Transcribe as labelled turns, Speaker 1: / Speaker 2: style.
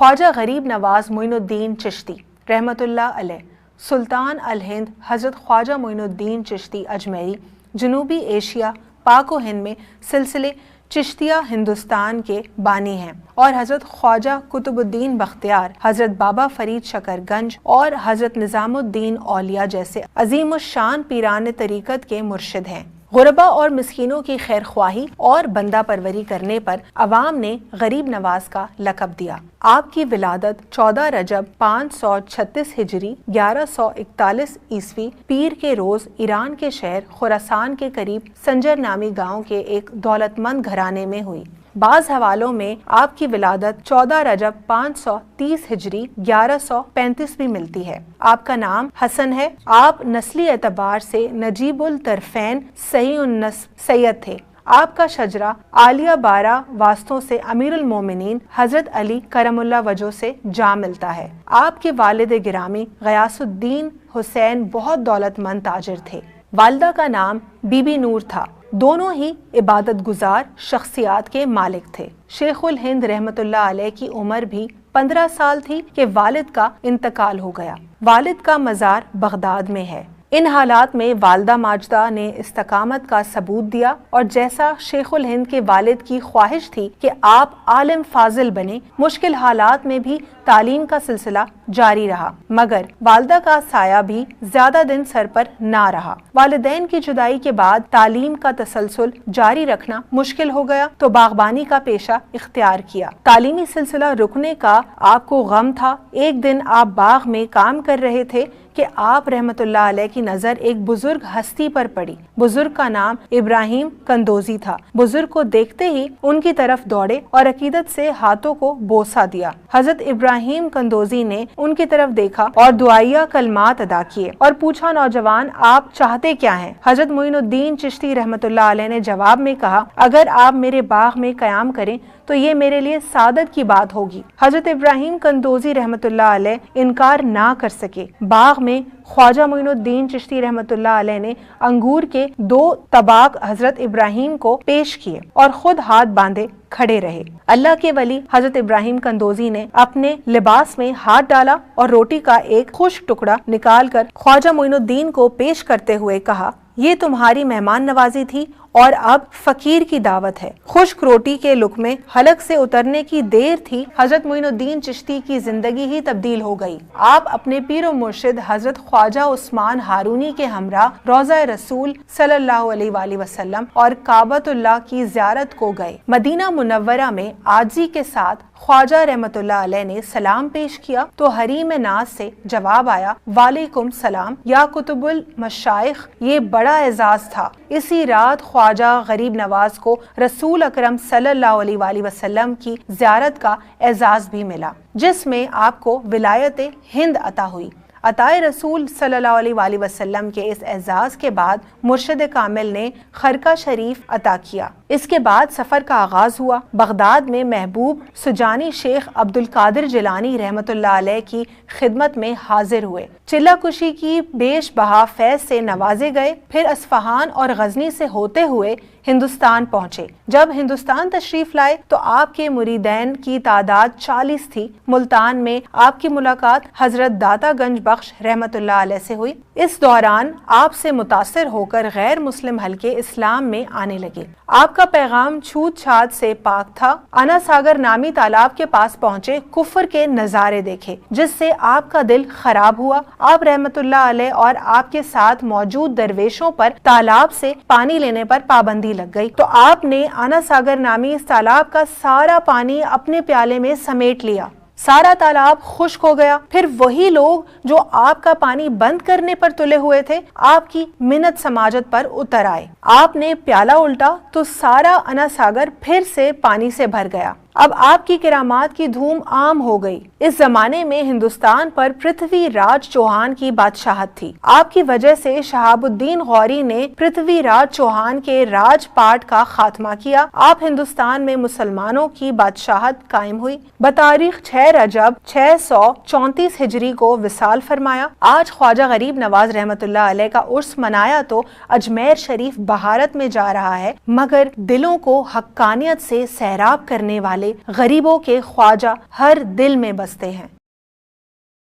Speaker 1: خواجہ غریب نواز معین الدین چشتی رحمۃ اللہ علیہ، سلطان الہند حضرت خواجہ معین الدین چشتی اجمیری جنوبی ایشیا پاک و ہند میں سلسلے چشتیہ ہندوستان کے بانی ہیں، اور حضرت خواجہ قطب الدین بختیار، حضرت بابا فرید شکر گنج اور حضرت نظام الدین اولیاء جیسے عظیم الشان پیران طریقت کے مرشد ہیں۔ غربا اور مسکینوں کی خیر خواہی اور بندہ پروری کرنے پر عوام نے غریب نواز کا لقب دیا۔ آپ کی ولادت 14 رجب 536 ہجری 1141 عیسوی پیر کے روز ایران کے شہر خراسان کے قریب سنجر نامی گاؤں کے ایک دولت مند گھرانے میں ہوئی۔ بعض حوالوں میں آپ کی ولادت 14 رجب 530 ہجری 1135 بھی ملتی ہے۔ آپ کا نام حسن ہے۔ آپ نسلی اعتبار سے نجیب الطرفین صحیح النسب سید تھے۔ آپ کا شجرہ عالیہ 12 واسطوں سے امیر المومنین حضرت علی کرم اللہ وجہ سے جا ملتا ہے۔ آپ کے والد گرامی غیاث الدین حسین بہت دولت مند تاجر تھے۔ والدہ کا نام بی بی نور تھا۔ دونوں ہی عبادت گزار شخصیات کے مالک تھے۔ شیخ الہند رحمۃ اللہ علیہ کی عمر بھی 15 سال تھی کہ والد کا انتقال ہو گیا۔ والد کا مزار بغداد میں ہے۔ ان حالات میں والدہ ماجدہ نے استقامت کا ثبوت دیا، اور جیسا شیخ الہند کے والد کی خواہش تھی کہ آپ عالم فاضل بنے، مشکل حالات میں بھی تعلیم کا سلسلہ جاری رہا، مگر والدہ کا سایہ بھی زیادہ دن سر پر نہ رہا۔ والدین کی جدائی کے بعد تعلیم کا تسلسل جاری رکھنا مشکل ہو گیا تو باغبانی کا پیشہ اختیار کیا۔ تعلیمی سلسلہ رکنے کا آپ کو غم تھا۔ ایک دن آپ باغ میں کام کر رہے تھے کہ آپ رحمت اللہ علیہ کی نظر ایک بزرگ ہستی پر پڑی۔ بزرگ کا نام ابراہیم کندوزی تھا۔ بزرگ کو دیکھتے ہی ان کی طرف دوڑے اور عقیدت سے ہاتھوں کو بوسہ دیا۔ حضرت ابراہیم کندوزی نے ان کی طرف دیکھا اور دعائیہ کلمات ادا کیے اور پوچھا، نوجوان آپ چاہتے کیا ہیں؟ حضرت معین الدین چشتی رحمت اللہ علیہ نے جواب میں کہا، اگر آپ میرے باغ میں قیام کریں تو یہ میرے لیے سعادت کی بات ہوگی۔ حضرت ابراہیم کندوزی رحمت اللہ علیہ انکار نہ کر سکے۔ باغ میں خواجہ معین الدین چشتی رحمت اللہ علیہ نے انگور کے 2 طباق حضرت ابراہیم کو پیش کیے اور خود ہاتھ باندھے کھڑے رہے۔ اللہ کے ولی حضرت ابراہیم کندوزی نے اپنے لباس میں ہاتھ ڈالا اور روٹی کا ایک خشک ٹکڑا نکال کر خواجہ معین الدین کو پیش کرتے ہوئے کہا، یہ تمہاری مہمان نوازی تھی اور اب فقیر کی دعوت ہے۔ خشک روٹی کے لقمے حلق سے اترنے کی دیر تھی، حضرت معین الدین چشتی کی زندگی ہی تبدیل ہو گئی۔ آپ اپنے پیر و مرشد حضرت خواجہ عثمان ہارونی کے ہمراہ روضہ رسول صلی اللہ علیہ وآلہ وسلم اور کعبۃ اللہ کی زیارت کو گئے۔ مدینہ منورہ میں عاجزی کے ساتھ خواجہ رحمت اللہ علیہ نے سلام پیش کیا تو حریم ناز سے جواب آیا، وعلیکم السلام یا قطب المشائخ۔ یہ بڑا اعزاز تھا۔ اسی رات خواجہ غریب نواز کو رسول اکرم صلی اللہ علیہ وآلہ وسلم کی زیارت کا اعزاز بھی ملا، جس میں آپ کو ولایت ہند عطا ہوئی۔ عطائے رسول صلی اللہ علیہ وآلہ وسلم کے اس اعزاز کے بعد مرشد کامل نے خرقہ شریف عطا کیا۔ اس کے بعد سفر کا آغاز ہوا۔ بغداد میں محبوب سجانی شیخ عبد القادر جیلانی رحمت اللہ علیہ کی خدمت میں حاضر ہوئے۔ چلہ کشی کی بیش بہا فیض سے نوازے گئے، پھر اصفہان اور غزنی سے ہوتے ہوئے ہندوستان پہنچے۔ جب ہندوستان تشریف لائے تو آپ کے مریدین کی تعداد 40 تھی۔ ملتان میں آپ کی ملاقات حضرت داتا گنج بخش رحمت اللہ علیہ سے ہوئی۔ اس دوران آپ سے متاثر ہو کر غیر مسلم حلقے اسلام میں آنے لگے۔ آپ کا پیغام چھوت چھات سے پاک تھا۔ انا ساگر نامی تالاب کے پاس پہنچے، کفر کے نظارے دیکھے جس سے آپ کا دل خراب ہوا۔ آپ رحمت اللہ علیہ اور آپ کے ساتھ موجود درویشوں پر تالاب سے پانی لینے پر پابندی لگ گئی تو آپ نے انا ساگر نامی اس تالاب کا سارا پانی اپنے پیالے میں سمیٹ لیا۔ سارا تالاب خشک ہو گیا۔ پھر وہی لوگ جو آپ کا پانی بند کرنے پر تلے ہوئے تھے آپ کی منت سماجت پر اتر آئے۔ آپ نے پیالہ الٹا تو سارا انا ساگر پھر سے پانی سے بھر گیا۔ اب آپ کی کرامات کی دھوم عام ہو گئی۔ اس زمانے میں ہندوستان پر پرتھوی راج چوہان کی بادشاہت تھی۔ آپ کی وجہ سے شہاب الدین غوری نے پرتھوی راج چوہان کے راج پاٹ کا خاتمہ کیا۔ آپ ہندوستان میں مسلمانوں کی بادشاہت قائم ہوئی۔ بتاریخ 6 رجب 634 ہجری کو وصال فرمایا۔ آج خواجہ غریب نواز رحمت اللہ علیہ کا عرس منایا تو اجمیر شریف بہارت میں جا رہا ہے، مگر دلوں کو حقانیت سے سیراب کرنے والے والے غریبوں کے خواجہ ہر دل میں بستے ہیں۔